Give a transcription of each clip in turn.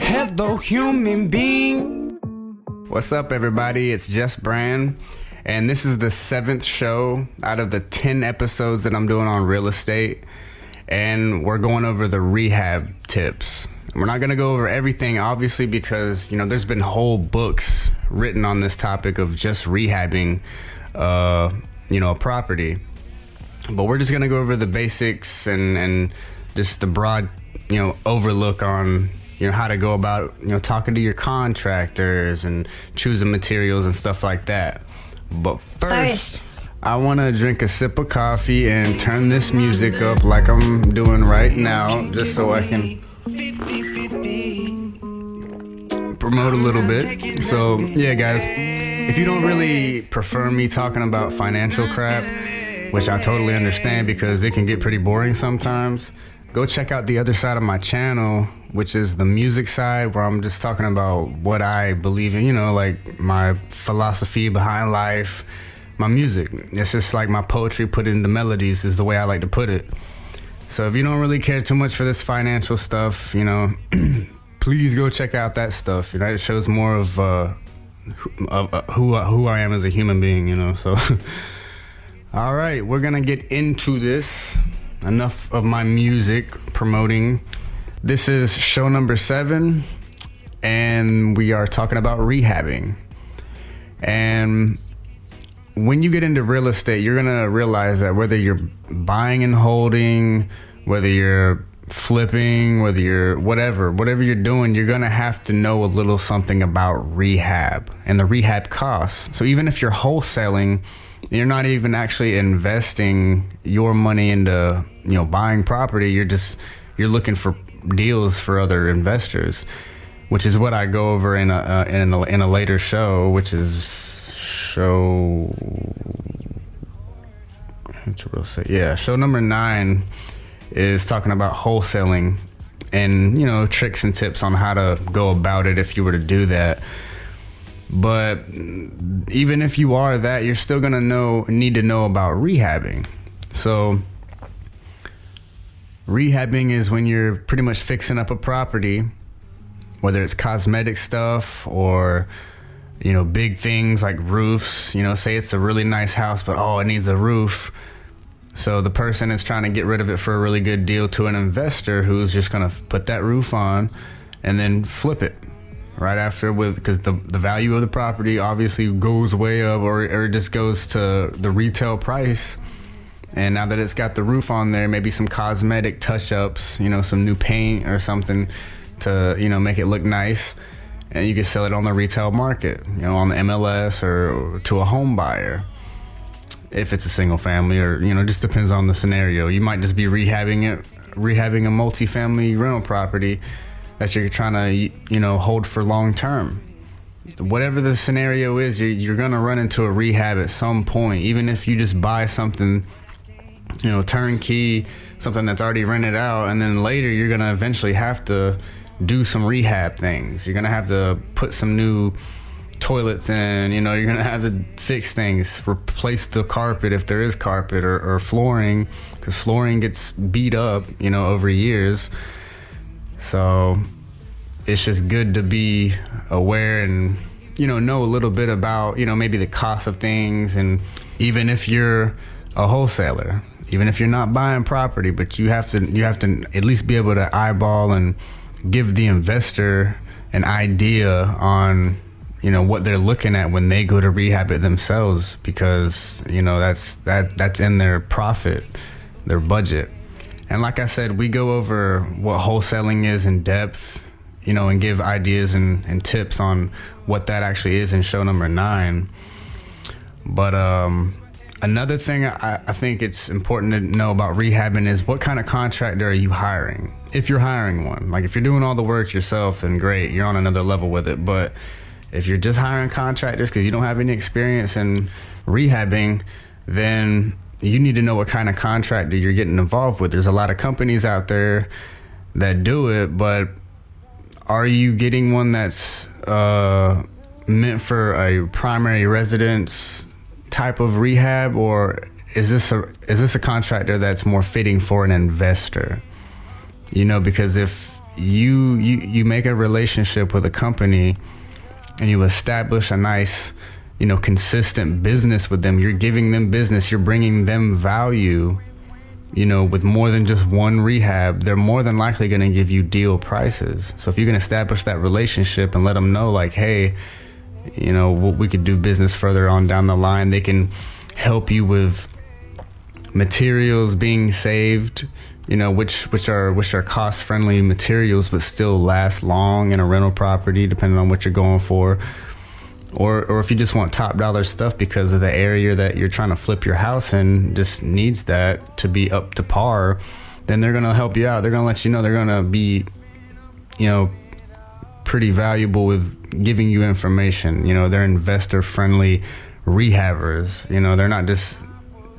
Hello, human being. What's up, everybody? It's Just Brand, and this is the 7th show out of the 10 episodes that I'm doing on real estate, and we're going over the rehab tips. We're not going to go over everything, obviously, because, there's been whole books written on this topic of just rehabbing, a property. But we're just going to go over the basics and just the broad, overlook on, how to go about, talking to your contractors and choosing materials and stuff like that. But first, I want to drink a sip of coffee and turn this music up like I'm doing right now, just so I can promote a little bit. So, yeah, guys, if you don't really prefer me talking about financial crap, which I totally understand because it can get pretty boring sometimes, go check out the other side of my channel, which is the music side, where I'm just talking about what I believe in, like my philosophy behind life, my music. It's just like my poetry put into melodies is the way I like to put it. So if you don't really care too much for this financial stuff, please go check out that stuff. It shows more of who I am as a human being, so. All right, we're gonna get into this. Enough of my music promoting. This is show number 7, and we are talking about rehabbing. And when you get into real estate, you're gonna realize that whether you're buying and holding, whether you're flipping, whether you're whatever you're doing, you're gonna have to know a little something about rehab and the rehab costs. So even if you're wholesaling, you're not even actually investing your money into, buying property. You're looking for deals for other investors, which is what I go over in a later show, which is show number 9 is talking about wholesaling and, tricks and tips on how to go about it if you were to do that. But even if you are that, you're still gonna need to know about rehabbing. So rehabbing is when you're pretty much fixing up a property, whether it's cosmetic stuff or, big things like roofs. Say it's a really nice house, but it needs a roof. So the person is trying to get rid of it for a really good deal to an investor who's just gonna put that roof on and then flip it right after, because the value of the property obviously goes way up, or it just goes to the retail price. And now that it's got the roof on there, maybe some cosmetic touch-ups, some new paint or something to, make it look nice. And you can sell it on the retail market, on the MLS or to a home buyer. If it's a single family, or, just depends on the scenario. You might just be rehabbing a multifamily rental property that you're trying to, hold for long term. Whatever the scenario is, you're going to run into a rehab at some point. Even if you just buy something, turnkey, something that's already rented out, and then later you're going to eventually have to do some rehab things. You're going to have to put some new toilets in, you're going to have to fix things, replace the carpet if there is carpet, or flooring, because flooring gets beat up, over years. So it's just good to be aware and, know a little bit about, maybe the cost of things. And even if you're a wholesaler, even if you're not buying property, but you have to at least be able to eyeball and give the investor an idea on, what they're looking at when they go to rehab it themselves, because, that's in their profit, their budget. And like I said, we go over what wholesaling is in depth, and give ideas and tips on what that actually is in show number 9. But another thing I think it's important to know about rehabbing is what kind of contractor are you hiring? If you're hiring one. Like if you're doing all the work yourself, then great, you're on another level with it. But if you're just hiring contractors because you don't have any experience in rehabbing, then you need to know what kind of contractor you're getting involved with. There's a lot of companies out there that do it, but are you getting one that's meant for a primary residence type of rehab, or is this a contractor that's more fitting for an investor? Because if you make a relationship with a company and you establish a nice, consistent business with them. You're giving them business. You're bringing them value, with more than just one rehab. They're more than likely going to give you deal prices. So if you can establish that relationship and let them know, like, hey, we could do business further on down the line. They can help you with materials being saved, which are cost-friendly materials but still last long in a rental property, depending on what you're going for. Or if you just want top dollar stuff because of the area that you're trying to flip your house in just needs that to be up to par, then they're going to help you out. They're going to let you know. They're going to be, pretty valuable with giving you information. They're investor-friendly rehabbers. They're not just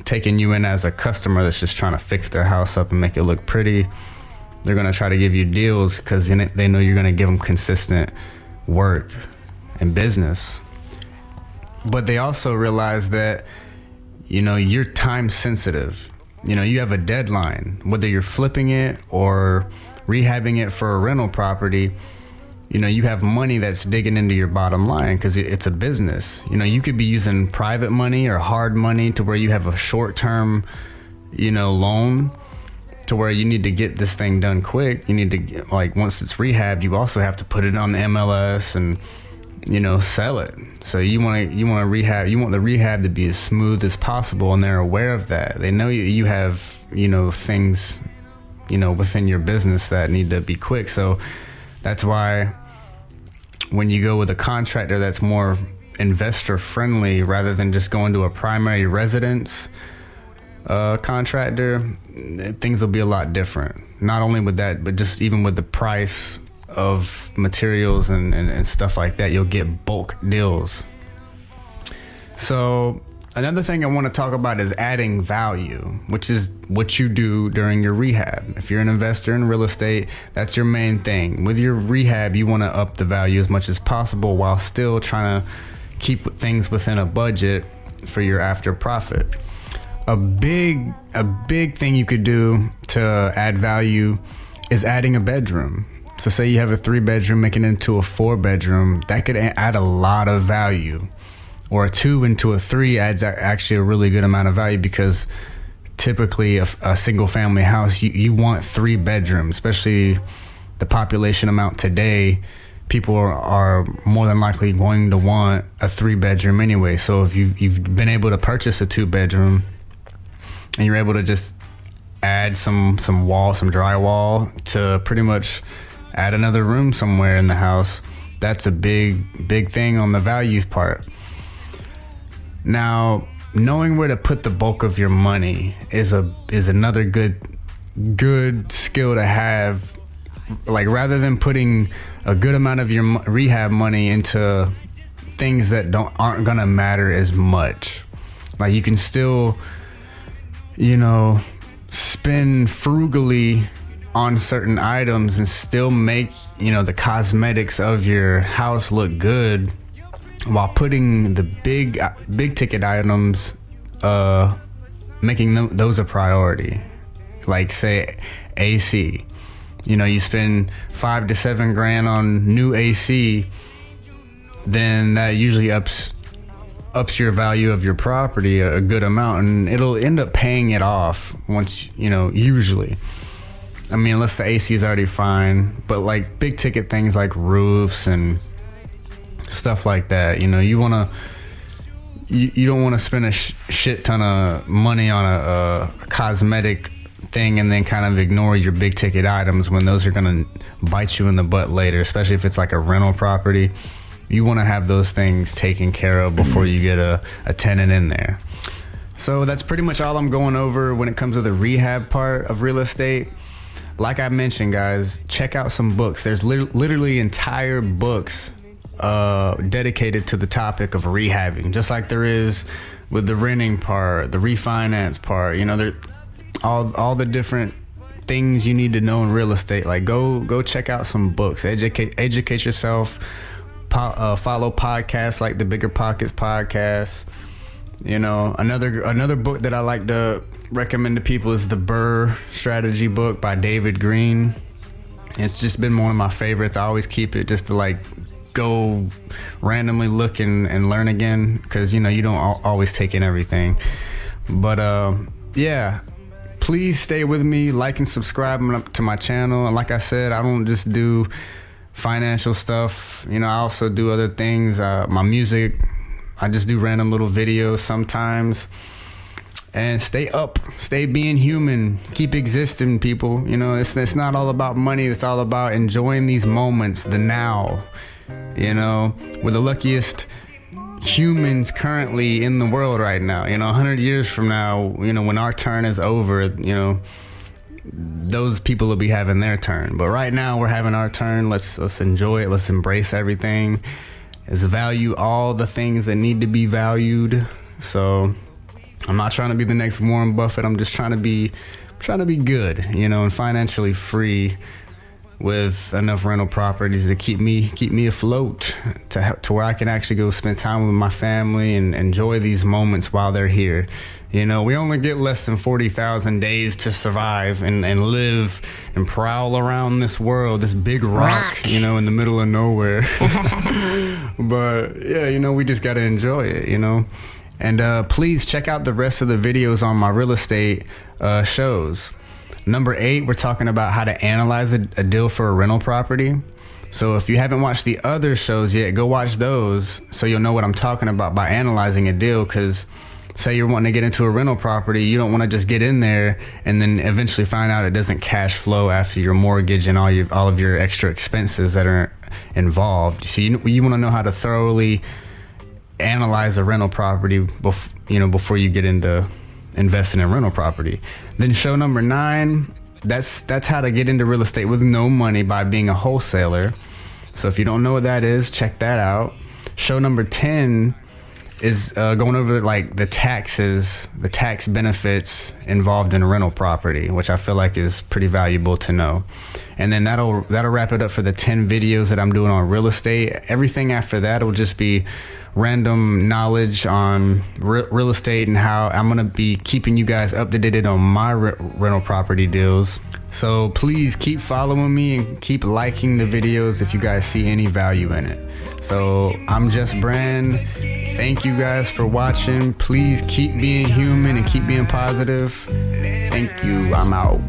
taking you in as a customer that's just trying to fix their house up and make it look pretty. They're going to try to give you deals because they know you're going to give them consistent work and business. But they also realize that, you're time sensitive. You have a deadline, whether you're flipping it or rehabbing it for a rental property. You have money that's digging into your bottom line because it's a business. You could be using private money or hard money to where you have a short-term, loan to where you need to get this thing done quick. You need to get, once it's rehabbed, you also have to put it on the MLS and, sell it. So you want the rehab to be as smooth as possible, and they're aware of that. They know you have, things, within your business that need to be quick. So that's why when you go with a contractor that's more investor friendly rather than just going to a primary residence contractor, things will be a lot different. Not only with that, but just even with the price of materials and stuff like that, you'll get bulk deals. So another thing I want to talk about is adding value, which is what you do during your rehab. If you're an investor in real estate, that's your main thing. With your rehab, you want to up the value as much as possible while still trying to keep things within a budget for your after profit. A big thing you could do to add value is adding a bedroom. So say you have a 3-bedroom, making it into a 4-bedroom, that could add a lot of value. Or a 2 into a 3 adds actually a really good amount of value because typically a single family house, you want 3 bedrooms, especially the population amount today. People are more than likely going to want a 3-bedroom anyway. So if you've been able to purchase a 2-bedroom and you're able to just add some drywall to pretty much add another room somewhere in the house, that's a big thing on the value part. Now, knowing where to put the bulk of your money is another good skill to have. Like, rather than putting a good amount of your rehab money into things that aren't gonna matter as much. Like, you can still, spend frugally on certain items and still make, the cosmetics of your house look good, while putting the big ticket items, making those a priority. Like, say, AC. You spend $5 to $7 grand on new AC, then that usually ups your value of your property a good amount, and it'll end up paying it off once, usually. I mean, unless the AC is already fine, but like big ticket things like roofs and stuff like that, you don't want to spend a shit ton of money on a cosmetic thing and then kind of ignore your big ticket items when those are going to bite you in the butt later, especially if it's like a rental property. You want to have those things taken care of before you get a tenant in there. So that's pretty much all I'm going over when it comes to the rehab part of real estate. Like I mentioned, guys, check out some books. There's literally entire books dedicated to the topic of rehabbing, just like there is with the renting part, the refinance part. All the different things you need to know in real estate. Like, go check out some books, educate yourself. Follow podcasts like the Bigger Pockets podcast. Another book that I like to recommend to people is the Burr Strategy book by David Green. It's just been one of my favorites. I always keep it just to like go randomly look and learn again, because you don't always take in everything. But yeah, please stay with me, like and subscribe to my channel. And like I said, I don't just do financial stuff. I also do other things. My music, I just do random little videos sometimes. And stay up, stay being human, keep existing, people. It's not all about money. It's all about enjoying these moments, the now. We're the luckiest humans currently in the world right now. 100 years from now, when our turn is over, those people will be having their turn. But right now we're having our turn. Let's enjoy it. Let's embrace everything. Let's value all the things that need to be valued. So I'm not trying to be the next Warren Buffett. I'm just trying to be good, and financially free, with enough rental properties to keep me afloat, to where I can actually go spend time with my family and enjoy these moments while they're here. We only get less than 40,000 days to survive and live and prowl around this world, this big rock, in the middle of nowhere. But yeah, we just got to enjoy it, And please check out the rest of the videos on my real estate shows. Number 8, we're talking about how to analyze a deal for a rental property. So if you haven't watched the other shows yet, go watch those so you'll know what I'm talking about by analyzing a deal. Because say you're wanting to get into a rental property, you don't want to just get in there and then eventually find out it doesn't cash flow after your mortgage and all of your extra expenses that are involved. So you want to know how to thoroughly analyze a rental property before you get into investing in rental property. Then show number 9, that's how to get into real estate with no money by being a wholesaler. So if you don't know what that is, check that out. Show number 10 is going over like the taxes, the tax benefits involved in a rental property, which I feel like is pretty valuable to know. And then that'll wrap it up for the 10 videos that I'm doing on real estate. Everything after that will just be random knowledge on real estate and how I'm going to be keeping you guys up to date on my rental property deals. So please keep following me and keep liking the videos if you guys see any value in it. So I'm Just Brand. Thank you guys for watching. Please keep being human and keep being positive. Thank you. I'm out.